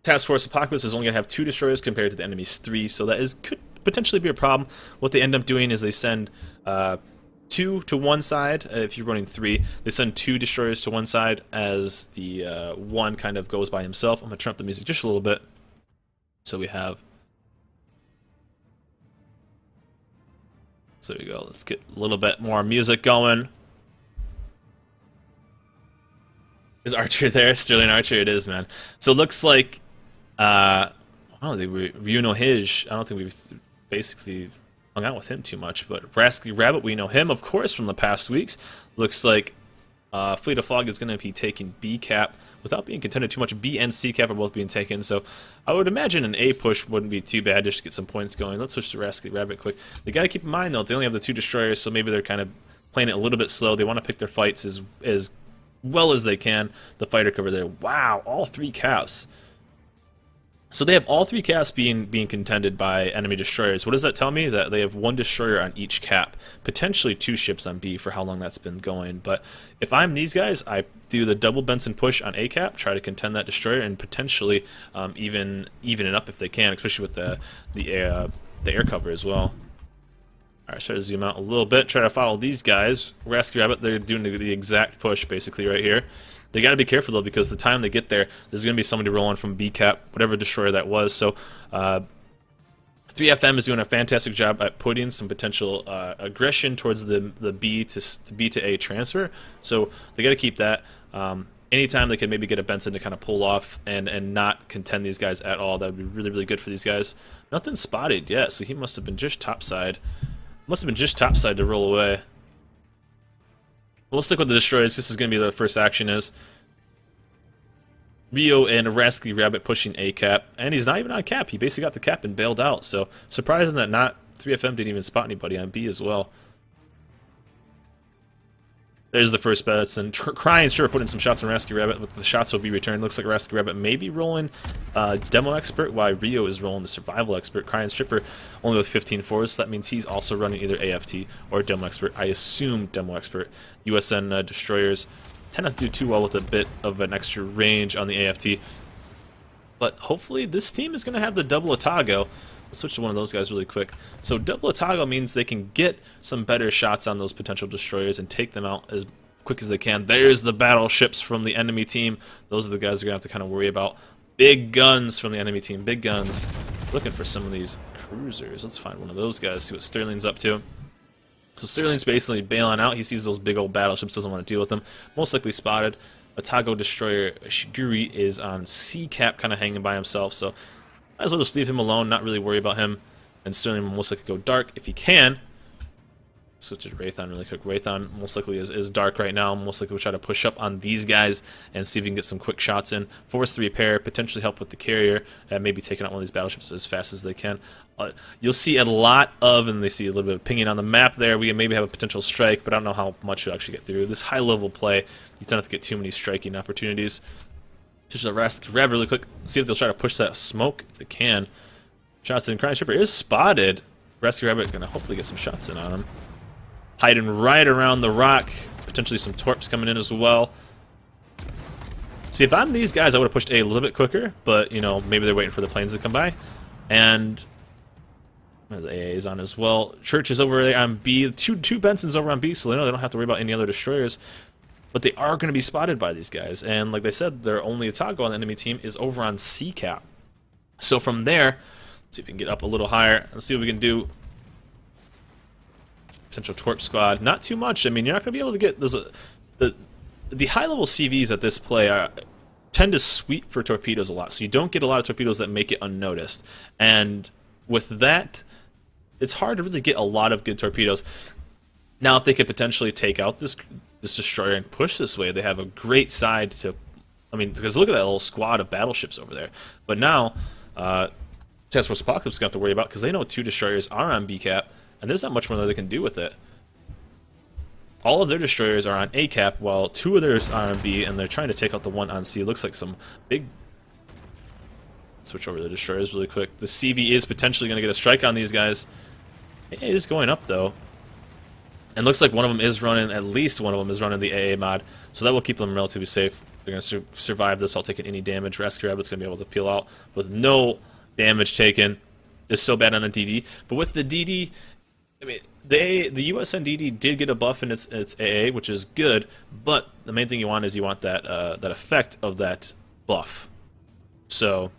Task Force Apocalypse is only going to have 2 destroyers compared to the enemy's 3, so that could potentially be a problem. What they end up doing is they send 2 to one side. If you're running 3, they send 2 destroyers to one side as the 1 kind of goes by himself. I'm going to turn up the music just a little bit. So we have... So there we go. Let's get a little bit more music going. Is Archer there? Sterling Archer it is, man. So it looks like... I don't think we know Hij. I don't think we've basically hung out with him too much, but Rascally Rabbit, we know him, of course, from the past weeks. Looks like Fleet of Fog is going to be taking B cap without being contended too much. B and C cap are both being taken, so I would imagine an A push wouldn't be too bad just to get some points going. Let's switch to Rascally Rabbit quick. They got to keep in mind, though, they only have the 2 destroyers, so maybe they're kind of playing it a little bit slow. They want to pick their fights as well as they can. The fighter cover there. Wow, all 3 caps. So they have all 3 caps being contended by enemy destroyers. What does that tell me? That they have 1 destroyer on each cap, potentially 2 ships on B for how long that's been going. But if I'm these guys, I do the double Benson push on A cap, try to contend that destroyer, and potentially even it up if they can, especially with the air cover as well. Alright, try to zoom out a little bit, try to follow these guys. Rascally Rabbit, they're doing the exact push basically right here. They got to be careful though, because the time they get there, there's going to be somebody rolling from B cap, whatever destroyer that was. So 3FM is doing a fantastic job at putting some potential aggression towards the B to A transfer. So they got to keep that. Anytime they can maybe get a Benson to kind of pull off and not contend these guys at all, that would be really, really good for these guys. Nothing spotted yet, so he must have been just topside. Must have been just topside to roll away. We'll stick with the destroyers. This is going to be the first action is Rio and Rascally Rabbit pushing A cap, and he's not even on cap. He basically got the cap and bailed out. So surprising that not 3FM didn't even spot anybody on B as well. There's the first bets, and Crying sure putting some shots on Rascally Rabbit, but the shots will be returned. Looks like Rascally Rabbit may be rolling Demo Expert, while Rio is rolling the Survival Expert. Crying Stripper only with 15 fours, so that means he's also running either AFT or Demo Expert. I assume Demo Expert. USN destroyers tend not to do too well with a bit of an extra range on the AFT, but hopefully this team is going to have the double Atago. Let's switch to one of those guys really quick. So double Atago means they can get some better shots on those potential destroyers and take them out as quick as they can. There's the battleships from the enemy team. Those are the guys we're going to have to kind of worry about. Big guns from the enemy team. Big guns. Looking for some of these cruisers. Let's find one of those guys, see what Sterling's up to. So Sterling's basically bailing out. He sees those big old battleships, doesn't want to deal with them. Most likely spotted. Atago destroyer Shiguri is on C cap, kind of hanging by himself, so might as well just leave him alone, not really worry about him. And Sterling will most likely go dark if he can. Switch to Raython really quick. Raython most likely is dark right now. Most likely we'll try to push up on these guys and see if we can get some quick shots in. Force to repair, potentially help with the carrier, and maybe taking out one of these battleships as fast as they can. You'll see a lot of, and they see a little bit of pinging on the map there. We maybe have a potential strike, but I don't know how much you'll actually get through. This high-level play, you don't have to get too many striking opportunities. Just a Rascally Rabbit really quick. See if they'll try to push that smoke if they can. Shots in. Crying Stripper is spotted. Rascally Rabbit is going to hopefully get some shots in on him. Hiding right around the rock. Potentially some torps coming in as well. See, if I'm these guys, I would have pushed A little bit quicker, but, you know, maybe they're waiting for the planes to come by. And the AA is on as well. Church is over there on B. Two Bensons over on B, so they know they don't have to worry about any other destroyers. But they are going to be spotted by these guys. And like they said, their only Atago on the enemy team is over on C cap. So from there, let's see if we can get up a little higher. Let's see what we can do. Potential Torp squad. Not too much. I mean, you're not going to be able to get... The high-level CVs at this play tend to sweep for torpedoes a lot. So you don't get a lot of torpedoes that make it unnoticed. And with that, it's hard to really get a lot of good torpedoes. Now, if they could potentially take out this destroyer and push this way, they have a great side to... I mean, because look at that little squad of battleships over there. But now, Task Force Apocalypse is going to have to worry about, because they know 2 destroyers are on B cap, and there's not much more that they can do with it. All of their destroyers are on A cap, while 2 of theirs are on B, and they're trying to take out the one on C. It looks like some big... Switch over to the destroyers really quick. The CV is potentially going to get a strike on these guys. It is going up, though. And looks like one of them is running, at least one of them is running the AA mod, so that will keep them relatively safe. They're going to survive this. I'll take any damage. Rescue Rabbit's going to be able to peel out with no damage taken. It's so bad on a DD. But with the DD, I mean, the USN DD did get a buff in its AA, which is good. But the main thing you want is that that effect of that buff. So,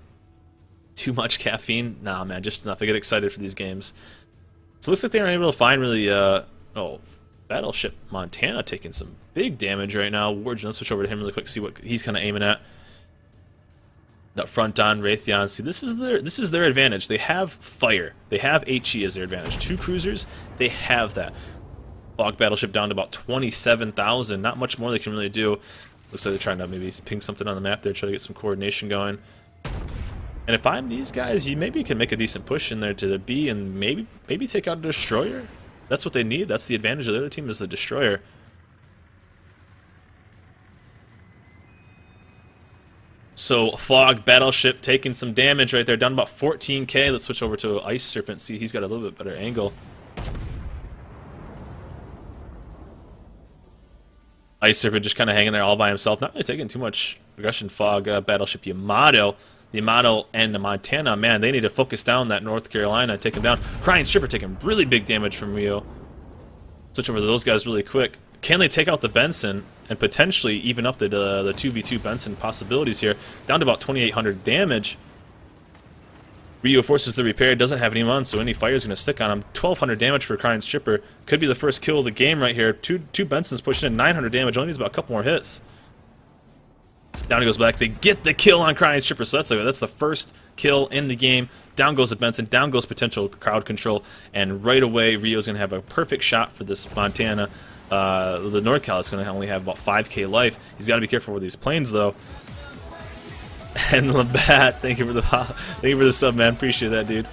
too much caffeine? Nah, man, just enough. I get excited for these games. So it looks like they were able to find really, oh, Battleship Montana taking some big damage right now. Wargen, let's switch over to him really quick, see what he's kind of aiming at. That front on Raytheon. See, this is their advantage. They have fire. They have HE as their advantage. 2 cruisers, they have that. Fog Battleship down to about 27,000. Not much more they can really do. Looks like they're trying to maybe ping something on the map there, try to get some coordination going. And if I'm these guys, you maybe can make a decent push in there to the B and maybe take out a destroyer. That's what they need. That's the advantage of the other team, is the destroyer. So Fog Battleship taking some damage right there, down about 14k. Let's switch over to Ice Serpent. See, he's got a little bit better angle. Ice Serpent just kind of hanging there all by himself, not really taking too much aggression. Fog Battleship Yamato. The Yamato and the Montana, man, they need to focus down that North Carolina, take him down. Crying Stripper taking really big damage from Rio. Switch over to those guys really quick. Can they take out the Benson and potentially even up the 2v2 Benson possibilities here? Down to about 2,800 damage. Rio forces the repair, doesn't have anyone, so any fire is going to stick on him. 1,200 damage for Crying Stripper. Could be the first kill of the game right here. Two Bensons pushing in 900 damage, only needs about a couple more hits. Down he goes back. They get the kill on Crying Stripper, so that's the first kill in the game. Down goes the Benson, down goes potential crowd control, and right away Rio's going to have a perfect shot for this Montana. The North Cal is going to only have about 5k life. He's got to be careful with these planes, though. And Labatt, thank you for the sub, man. Appreciate that, dude.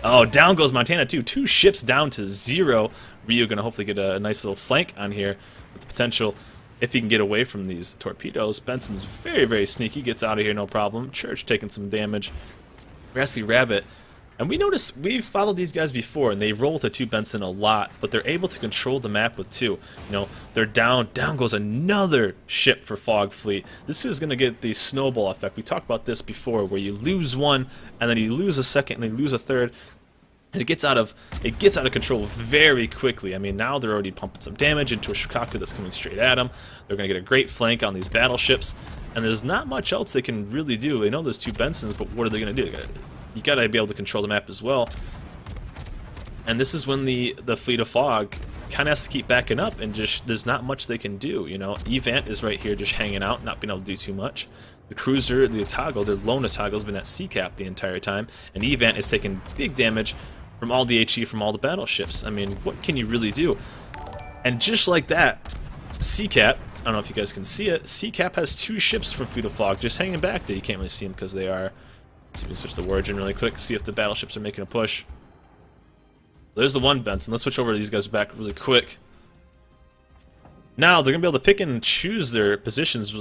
Oh, down goes Montana too. 2 ships down to 0. Rio going to hopefully get a nice little flank on here with the potential. If he can get away from these torpedoes. Benson's very, very sneaky. Gets out of here, no problem. Church taking some damage. Grassy Rabbit. And we noticed, we've followed these guys before, and they roll with a 2 Benson a lot, but they're able to control the map with 2. You know, they're down. Down goes another ship for Fog Fleet. This is going to get the snowball effect. We talked about this before, where you lose one, and then you lose a second, and then you lose a third. And it gets out of control very quickly. I mean, now they're already pumping some damage into a Shikaku that's coming straight at them. They're going to get a great flank on these battleships, and there's not much else they can really do. They know there's 2 Bensons, but what are they going to do? You got to be able to control the map as well. And this is when the Fleet of Fog kind of has to keep backing up, and just there's not much they can do. You know, Evant is right here just hanging out, not being able to do too much. The cruiser, the Otago, their lone Otago has been at C-cap the entire time, and Evant is taking big damage from all the HE from all the battleships. I mean, what can you really do? And just like that, C-cap, I don't know if you guys can see it, C-cap has 2 ships from Fleet of Fog just hanging back there. You can't really see them because they are. Let's see if we can switch to Origin really quick, see if the battleships are making a push. There's the 1 Benson. Let's switch over to these guys back really quick. Now, they're going to be able to pick and choose their positions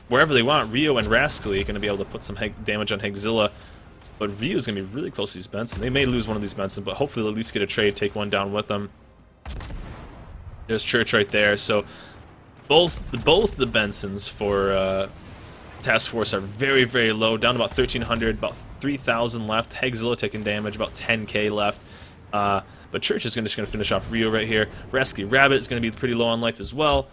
wherever they want. Rio and Rascally are going to be able to put some damage on Hegzilla. But Rio's going to be really close to these Benson. They may lose one of these Benson, but hopefully they'll at least get a trade, take one down with them. There's Church right there. So both the Bensons for Task Force are very, very low, down to about 1,300, about 3,000 left. Hegzilla taking damage, about 10k left. But Church is just going to finish off Rio right here. Rascally Rabbit is going to be pretty low on life as well.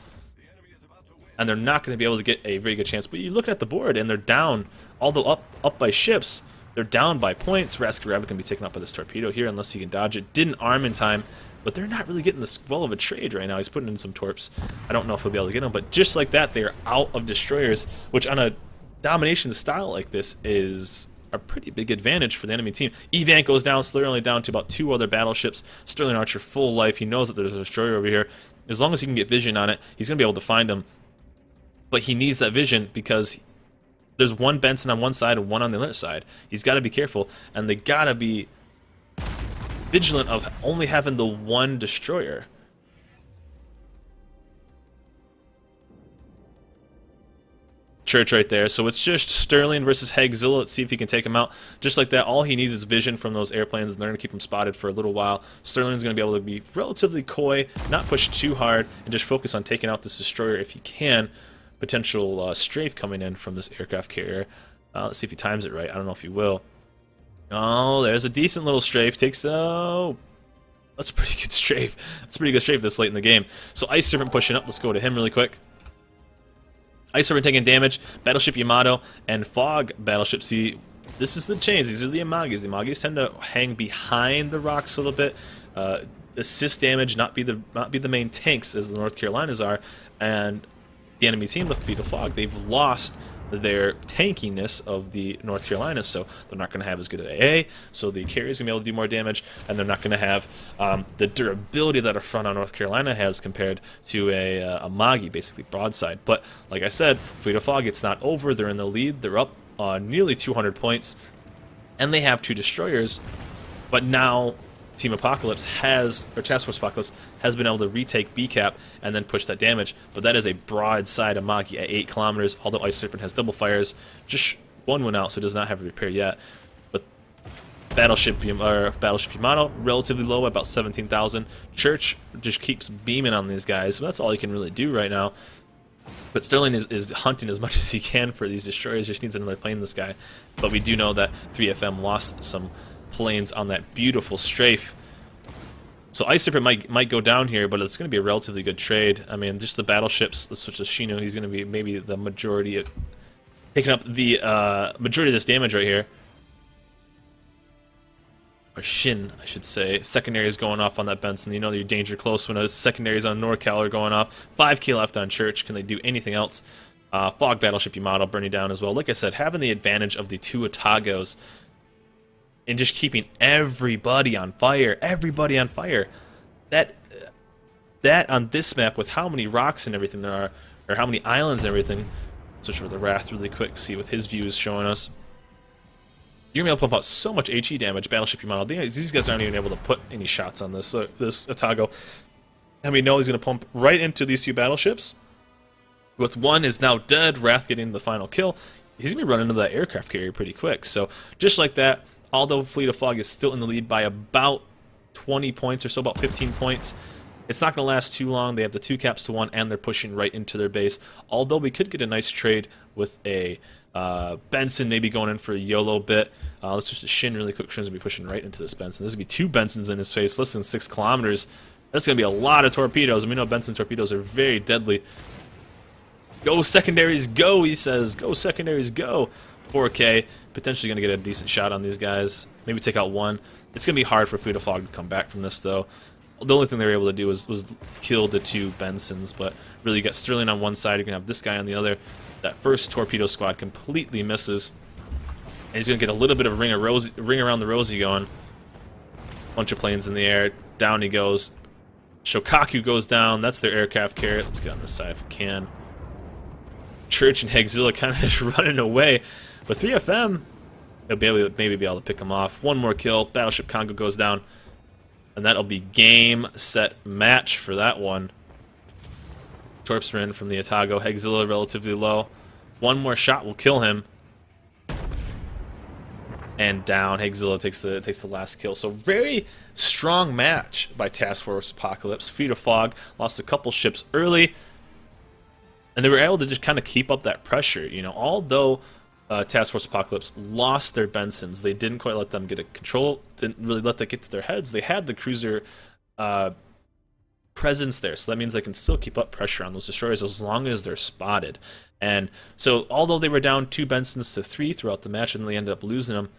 And they're not going to be able to get a very good chance. But you look at the board, and they're down, although up by ships. They're down by points. Rascally Rabbit can be taken out by this torpedo here unless he can dodge it. Didn't arm in time, but they're not really getting this well of a trade right now. He's putting in some torps. I don't know if he'll be able to get them, but just like that, they're out of destroyers, which on a domination style like this is a pretty big advantage for the enemy team. Evant goes down, Sterling only down to about 2 other battleships. Sterling Archer full life. He knows that there's a destroyer over here. As long as he can get vision on it, he's going to be able to find them. But he needs that vision because there's 1 Benson on one side and 1 on the other side. He's got to be careful, and they got to be vigilant of only having the 1 destroyer. Church right there. So it's just Sterling versus Hegzilla. Let's see if he can take him out. Just like that, all he needs is vision from those airplanes, and they're going to keep him spotted for a little while. Sterling's going to be able to be relatively coy, not push too hard, and just focus on taking out this destroyer if he can. potential strafe coming in from this aircraft carrier. Let's see if he times it right. I don't know if he will. Oh, there's a decent little strafe. Takes that's a pretty good strafe. That's a pretty good strafe this late in the game. So Ice Serpent pushing up. Let's go to him really quick. Ice Serpent taking damage. Battleship Yamato and Fog Battleship. See, this is the change. These are the Amagis. The Amagis tend to hang behind the rocks a little bit. Assist damage, not be the main tanks as the North Carolinas are, and the enemy team, the Fleet of Fog, they've lost their tankiness of the North Carolinas, so they're not going to have as good an AA, so the carrier's going to be able to do more damage, and they're not going to have the durability that a front on North Carolina has compared to a Magi, basically broadside. But like I said, Fleet of Fog, it's not over. They're in the lead. They're up nearly 200 points, and they have 2 destroyers, but now Team Apocalypse or Task Force Apocalypse has been able to retake B-Cap and then push that damage, but that is a broadside Amagi at 8 kilometers, although Ice Serpent has double fires. Just one went out, so it does not have a repair yet. But Battleship Yamato, relatively low, about 17,000. Church just keeps beaming on these guys, so that's all he can really do right now. But Sterling is hunting as much as he can for these destroyers, just needs another plane, this guy. But we do know that 3FM lost some planes on that beautiful strafe. So Ice Serpent might go down here, but it's going to be a relatively good trade. I mean, just the battleships. Let's switch to Shino. He's going to be maybe the majority of taking up the majority of this damage right here. Or Shin, I should say. Secondary is going off on that Benson. You know your danger close when a secondaries on NorCal are going off. 5k left on Church. Can they do anything else? Fog Battleship Yamato burning down as well. Like I said, having the advantage of the 2 Atagos and just keeping everybody on fire. Everybody on fire. That on this map, with how many rocks and everything there are, or how many islands and everything. Switch over the Wrath really quick, see what his view is showing us. You're going to be able to pump out so much HE damage, Battleship Yamato. These guys aren't even able to put any shots on this Atago. And we know he's going to pump right into these 2 battleships. With one is now dead, Wrath getting the final kill. He's going to be running into that aircraft carrier pretty quick. So just like that, although Fleet of Fog is still in the lead by about 20 points or so, about 15 points, it's not going to last too long. They have the 2 caps to 1, and they're pushing right into their base. Although we could get a nice trade with a Benson maybe going in for a YOLO bit. Let's just Shin really quick. Shin's going to be pushing right into this Benson. There's going to be 2 Bensons in his face, less than 6 kilometers. That's going to be a lot of torpedoes, and we know Benson torpedoes are very deadly. Go secondaries, go, he says. Go secondaries, go. 4k, potentially going to get a decent shot on these guys. Maybe take out one. It's going to be hard for Fleet of Fog to come back from this, though. The only thing they were able to do was kill the 2 Bensons, but really you got Sterling on one side, you're going to have this guy on the other. That first torpedo squad completely misses. And he's going to get a little bit of ring around the rosy going. Bunch of planes in the air. Down he goes. Shokaku goes down. That's their aircraft carrier. Let's get on this side if we can. Church and Hagzilla kind of just running away. But 3FM, they'll be able to, maybe be able to pick them off. One more kill. Battleship Congo goes down. And that'll be game, set, match for that one. Torps are in from the Atago. Hagzilla relatively low. One more shot will kill him. And down. Hagzilla takes the last kill. So very strong match by Task Force Apocalypse. Fleet of Fog lost a couple ships early. And they were able to just kind of keep up that pressure. You know, although Task Force Apocalypse lost their Bensons, they didn't quite let them get a control, didn't really let that get to their heads. They had the cruiser presence there, so that means they can still keep up pressure on those destroyers as long as they're spotted. And so although they were down 2 Bensons to 3 throughout the match and they ended up losing them,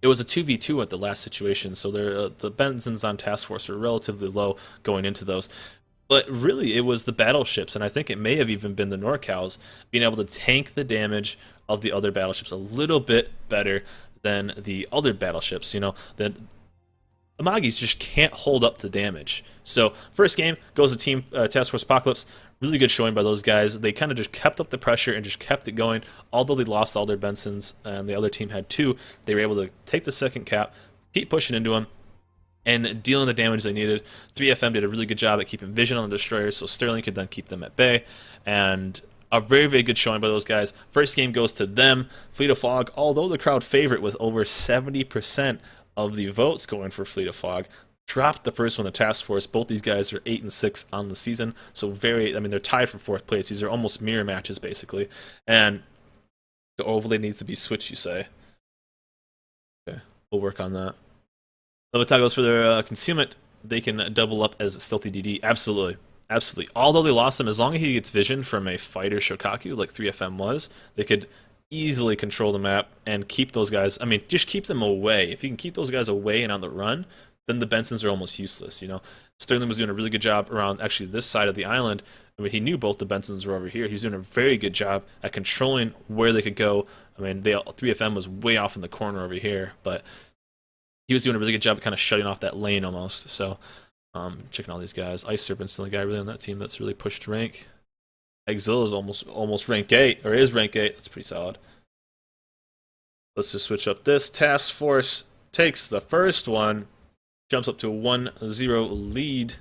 it was a 2v2 at the last situation, so the Bensons on Task Force are relatively low going into those. But really, it was the battleships, and I think it may have even been the NorCals being able to tank the damage of the other battleships a little bit better than the other battleships. You know, the Amagis just can't hold up the damage. So first game goes to Team Task Force Apocalypse. Really good showing by those guys. They kind of just kept up the pressure and just kept it going. Although they lost all their Bensons and the other team had 2, they were able to take the second cap, keep pushing into them, and dealing the damage they needed. 3FM did a really good job at keeping vision on the destroyers, so Sterling could then keep them at bay. And a very, very good showing by those guys. First game goes to them. Fleet of Fog, although the crowd favorite with over 70% of the votes going for Fleet of Fog, dropped the first one, the Task Force. Both these guys are 8 and 6 on the season, so I mean, they're tied for 4th place. These are almost mirror matches, basically. And the overlay needs to be switched, you say? Okay, we'll work on that. Levitagos for their concealment, they can double up as Stealthy DD. Absolutely. Absolutely. Although they lost him, as long as he gets vision from a fighter Shokaku, like 3FM was, they could easily control the map and keep those guys. I mean, just keep them away. If you can keep those guys away and on the run, then the Bensons are almost useless, you know? Sterling was doing a really good job around actually this side of the island. I mean, he knew both the Bensons were over here. He was doing a very good job at controlling where they could go. I mean, 3FM was way off in the corner over here, but he was doing a really good job at kind of shutting off that lane almost. So, checking all these guys. Ice Serpent's the only guy really on that team that's really pushed rank. Exil is almost rank 8, or is rank 8. That's pretty solid. Let's just switch up this. Task Force takes the first one, jumps up to a 1-0 lead.